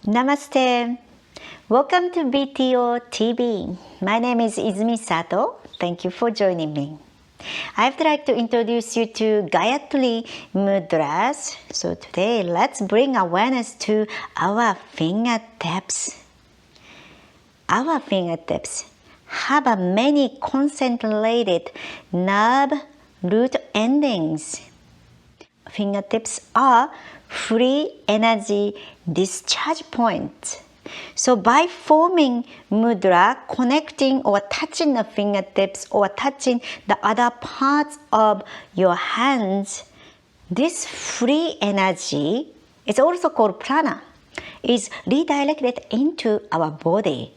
Namaste. Welcome to BTO TV. My name is Izumi Sato. Thank you for joining me. I'd like to introduce you to Gayatri Mudras. So today, let's bring awareness to our fingertips. Our fingertips have a many concentrated nerve root endings. Fingertips are free energy discharge points. So by forming mudra, connecting or touching the fingertips or touching the other parts of your hands, this free energy, it's also called prana, is redirected into our body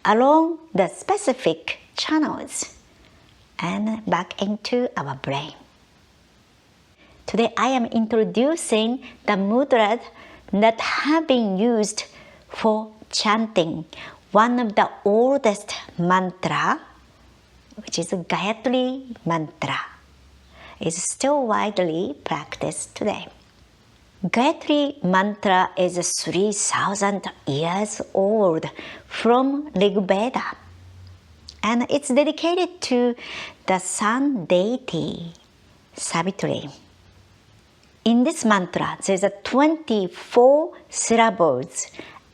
along the specific channels and back into our brain. Today I am introducing the mudras that have been used for chanting. One of the oldest mantra, which is Gayatri Mantra, is still widely practiced today. Gayatri Mantra is 3,000 years old from Rig Veda, and it's dedicated to the sun deity, Savitri. In this mantra, there's 24 syllables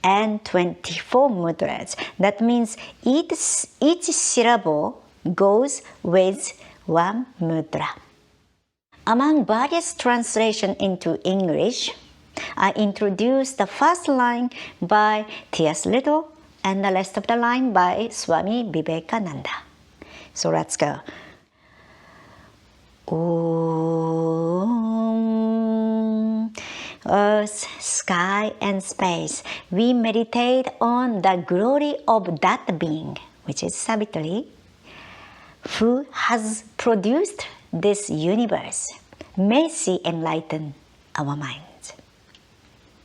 and 24 mudras. That means each syllable goes with one mudra. Among various translations into English, I introduced the first line by T.S. Little and the rest of the line by Swami Vivekananda. So let's go. Om, earth, sky, and space. We meditate on the glory of that being, which is Savitri, who has produced this universe. May she enlighten our minds.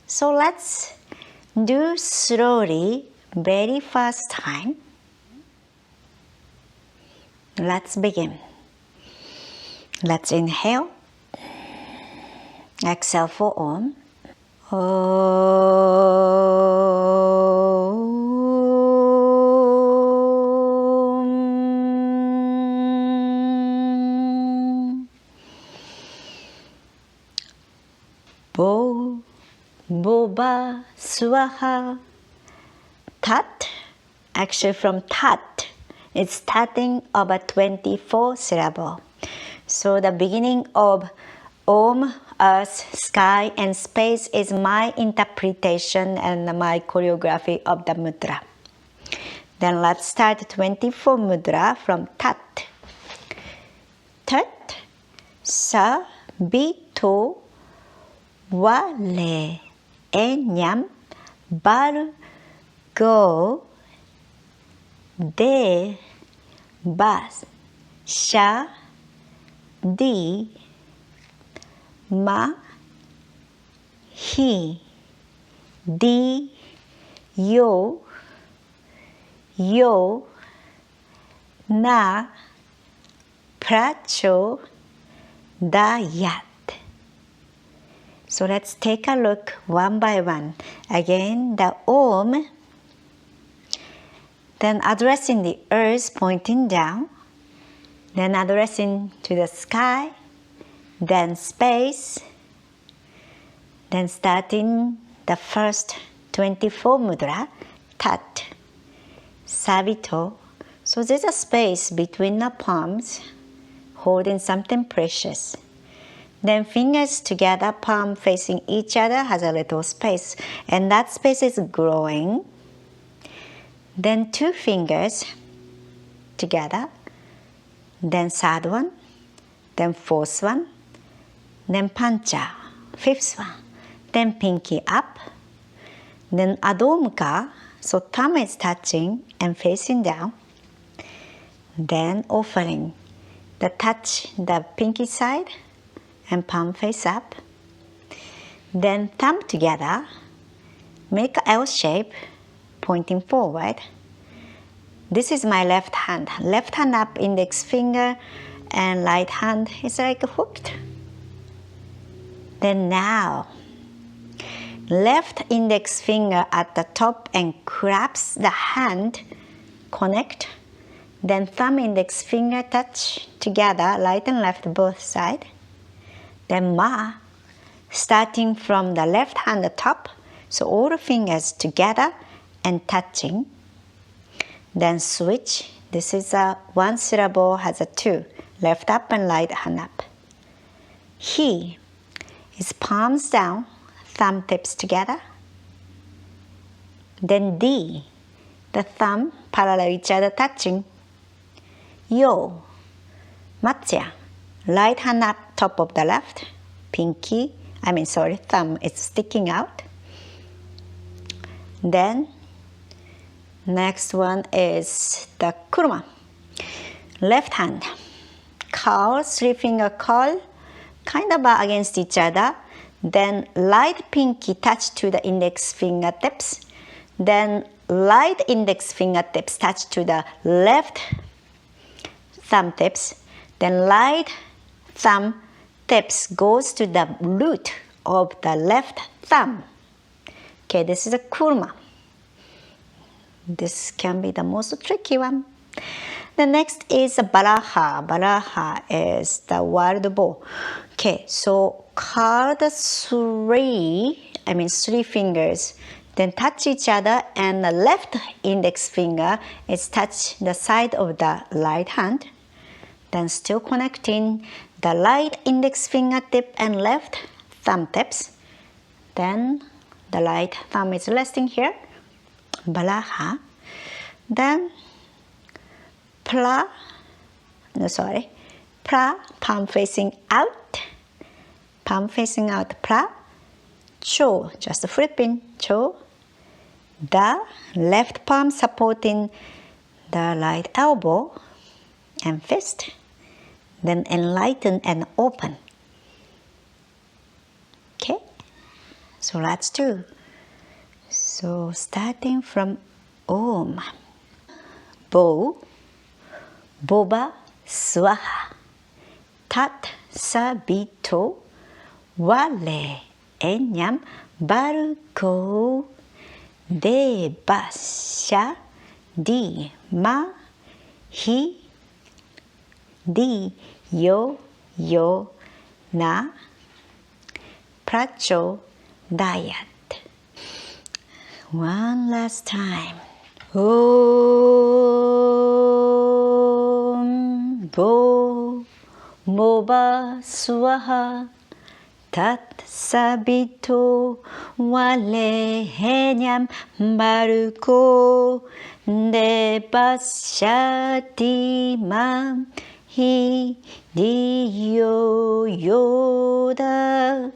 So let's do slowly, very first time. Let's begin. Let's inhale. Exhale for Om. Om. Bo, Boba, Swaha, Tat. Actually from Tat, it's starting of a 24 syllable. So the beginning of Om, earth, sky, and space is my interpretation and my choreography of the mudra. Then let's start 24 mudra from Tat. Tat, Sa, Bito, Wale, Enyam, Bar, Go, De, Bas, Sha, Di, Ma, Hi, Di, Yo, Yo, Na, Pracho, Dayat. So let's take a look one by one. Again, the Om, then addressing the earth pointing down, then addressing to the sky, then space, then starting the first 24 mudra, Tat, Savito. So there's a space between the palms, holding something precious. Then fingers together, palm facing each other, has a little space, and that space is growing. Then two fingers together, then third one, then fourth one, then pancha, fifth one, then pinky up, then adomka, so thumb is touching and facing down, then offering, the touch the pinky side and palm face up, then thumb together, make an L shape, pointing forward. This is my left hand up, index finger, and right hand is like hooked. Then now, left index finger at the top and grabs the hand, connect. Then thumb index finger touch together, right and left both sides. Then Ma, starting from the left hand top, so all the fingers together and touching. Then switch. This is a one syllable, has a two, left up and right hand up. He is palms down, thumb tips together. Then D, the thumb parallel each other touching. Yo, Matsya, right hand up top of the left, thumb is sticking out. Then next one is the kuruma, left hand, curl, three finger curl, kind of against each other. Then right pinky touch to the index fingertips. Then right index fingertips touch to the left thumb tips. Then right thumb tips goes to the root of the left thumb. Okay, this is a kuruma. This can be the most tricky one. The next is a baraha. Baraha is the wild boar. Okay, so curl the three fingers, then touch each other, and the left index finger is touch the side of the right hand. Then still connecting the right index fingertip and left thumb tips. Then the right thumb is resting here. Baraha. Then pra, palm facing out. Palm facing out, pra. Cho, just flipping, cho. The left palm supporting the right elbow and fist. Then enlighten and open. Okay, so let's do. So starting from Om. Bo, boba, swaha. Tat, sabito, wale, enyam, barko, deva, sha, di, ma, hi, di, yo, na, pracho, dayat. One last time. Om, bo, moba, swaha, tat, sabito, wale, henyam, baruko, deva, shati, mam, hi, di, yo, da,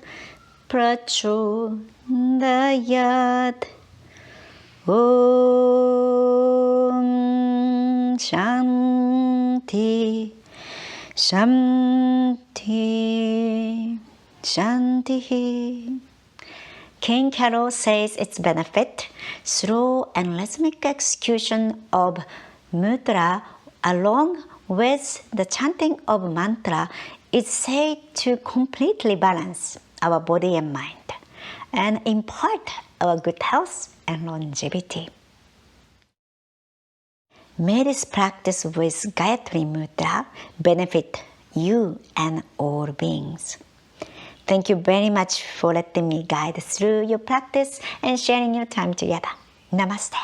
pracho, dayat. Om Shanti, Shanti, Shanti. King Carol says its benefit, slow and rhythmic execution of mudra along with the chanting of mantra is said to completely balance our body and mind and impart our good health and longevity. May this practice with Gayatri Mudra benefit you and all beings. Thank you very much for letting me guide through your practice and sharing your time together. Namaste.